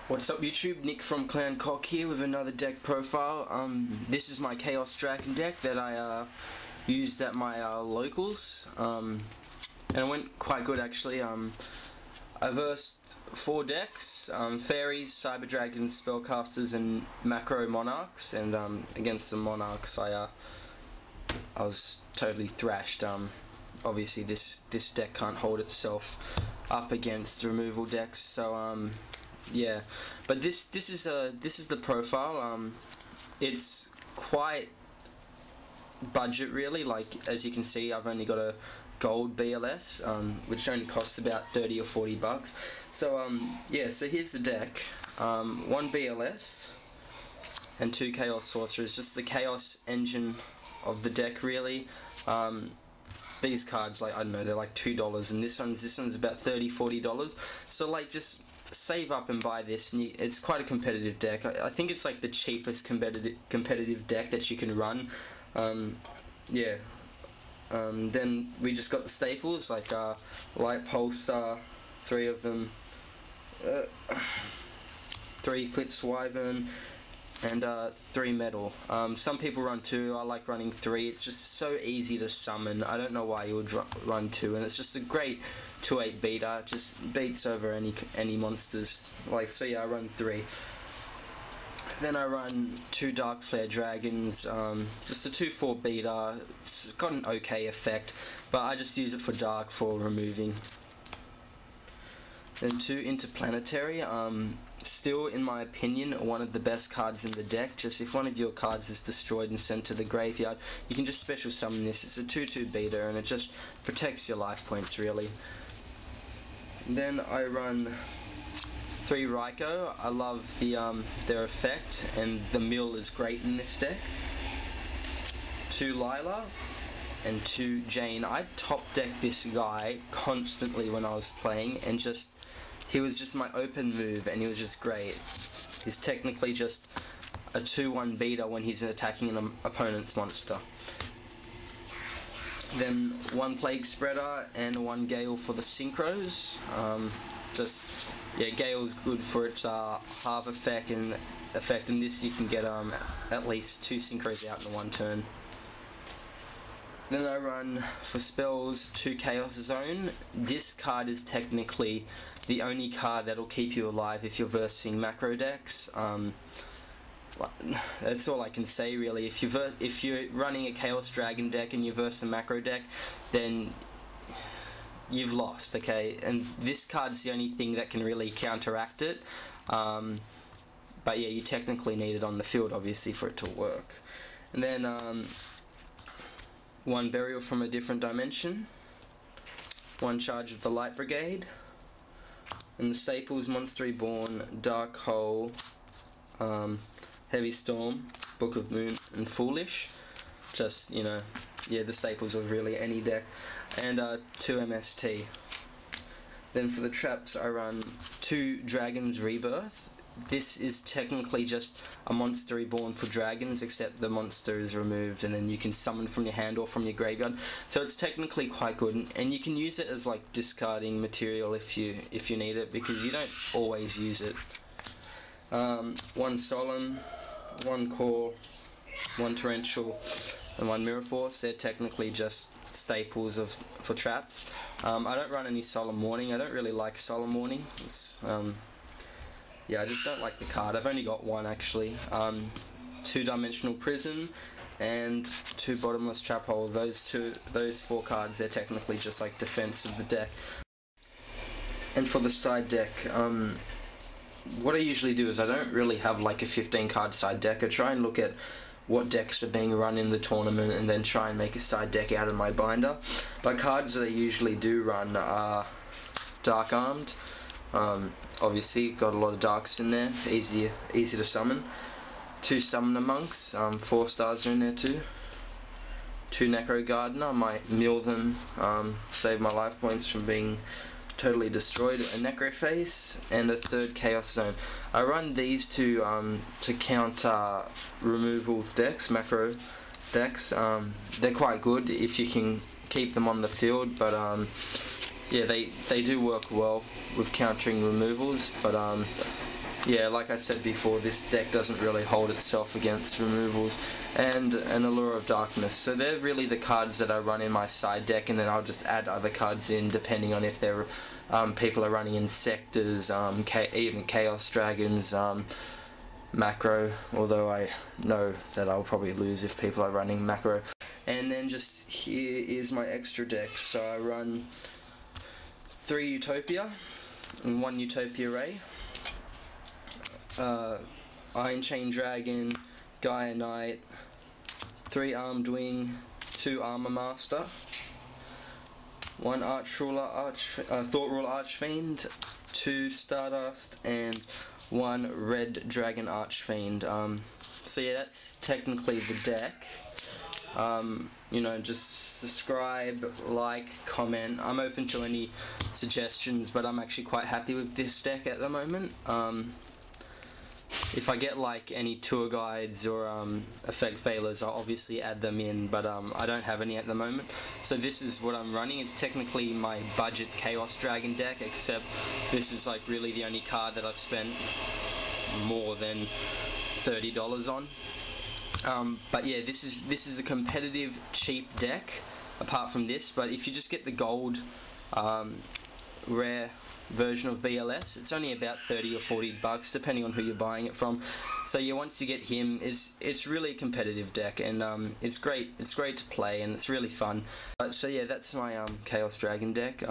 What's up YouTube, Nick from C.O.K here with another deck profile. This is my Chaos Dragon deck that I used at my locals, and it went quite good actually. I versed 4 decks, Fairies, Cyber Dragons, Spellcasters and Macro Monarchs, and against the Monarchs I was totally thrashed. Obviously this deck can't hold itself up against removal decks, so yeah, but this is the profile. It's quite budget really. Like, as you can see, I've only got a gold BLS, which only costs about 30 or 40 bucks. So yeah, so here's the deck. 1 BLS and 2 Chaos Sorcerers, just the Chaos engine of the deck really. These cards, like, I don't know, they're like $2, and this one's about $30-40. So like, just save up and buy this, and it's quite a competitive deck. I think it's like the cheapest competitive deck that you can run. Yeah. Then we just got the staples, like Light Pulsar, 3 of them, 3 Eclipse Wyvern, and 3 metal. Some people run 2, I like running 3. It's just so easy to summon. I don't know why you would run 2, and it's just a great 2/8 beater. Just beats over any monsters. Like, so yeah, I run 3. Then I run 2 Dark Flare Dragons, just a 2/4 beater. It's got an okay effect, but I just use it for dark, for removing. Then 2 Interplanetary, still in my opinion one of the best cards in the deck. Just if one of your cards is destroyed and sent to the graveyard, you can just special summon this. It's a 2/2 beater and it just protects your life points really. Then I run 3 Raikou. I love their effect, and the mill is great in this deck. 2 Lila and 2 Jane. I top decked this guy constantly when I was playing, and he was just my open move, and he was just great. He's technically just a 2/1 beater when he's attacking an opponent's monster. Then 1 Plague Spreader and 1 Gale for the synchros. Yeah, Gale's good for its half effect, and in this you can get at least 2 synchros out in 1 turn. Then I run, for spells, 2 Chaos Zone. This card is technically the only card that'll keep you alive if you're versing macro decks. That's all I can say really. If you're running a Chaos Dragon deck and you verse a macro deck, then you've lost, okay? And this card's the only thing that can really counteract it. But yeah, you technically need it on the field, obviously, for it to work. And then 1 Burial from a Different Dimension, 1 Charge of the Light Brigade, and the staples: Monster Reborn, Dark Hole, Heavy Storm, Book of Moon, and Foolish. Just, you know, yeah, the staples of really any deck. And 2 MST. Then for the traps I run 2 Dragon's Rebirth. This is technically just a Monster Reborn for dragons, except the monster is removed and then you can summon from your hand or from your graveyard. So it's technically quite good, and you can use it as like discarding material if you need it, because you don't always use it. 1 Solemn, 1 Core, 1 Torrential, and 1 Mirror Force. They're technically just staples for traps. I don't run any Solemn Warning. I don't really like Solemn Warning. It's, yeah, I just don't like the card. I've only got 1 actually. 2 Dimensional Prison and 2 Bottomless Trap Hole. Those 4 cards, they're technically just like defense of the deck. And for the side deck, what I usually do is I don't really have like a 15 card side deck. I try and look at what decks are being run in the tournament and then try and make a side deck out of my binder. But cards that I usually do run are Dark Armed. Obviously got a lot of darks in there, easy to summon. 2 Summoner Monks, 4 stars are in there too. 2 Necro Gardener, I might mill them, save my life points from being totally destroyed, a Necroface, and a third Chaos Zone. I run these to counter removal decks, macro decks. They're quite good if you can keep them on the field, but yeah, they do work well with countering removals, but yeah, like I said before, this deck doesn't really hold itself against removals and an Allure of Darkness. So they're really the cards that I run in my side deck, and then I'll just add other cards in depending on if they're people are running Insectors, even Chaos Dragons, macro, although I know that I'll probably lose if people are running macro. And then just here is my extra deck. So I run 3 Utopia and 1 Utopia Ray, Iron Chain Dragon, Gaia Knight, 3 Armed Wing, 2 Armor Master, 1 Thought Ruler Archfiend, 2 Stardust, and 1 Red Dragon Archfiend. So yeah, that's technically the deck. You know, just subscribe, like, comment. I'm open to any suggestions, but I'm actually quite happy with this deck at the moment. If I get like any tour guides or effect failures, I'll obviously add them in, but I don't have any at the moment. So this is what I'm running. It's technically my budget Chaos Dragon deck, except this is like really the only card that I've spent more than $30 on. But yeah, this is a competitive cheap deck apart from this, but if you just get the gold rare version of BLS, it's only about 30 or 40 bucks depending on who you're buying it from. So yeah, once you get him, it's really a competitive deck, and it's great to play, and it's really fun. So yeah, that's my Chaos Dragon deck.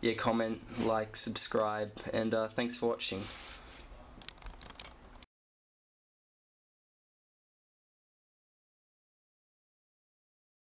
Yeah, comment, like, subscribe, and thanks for watching.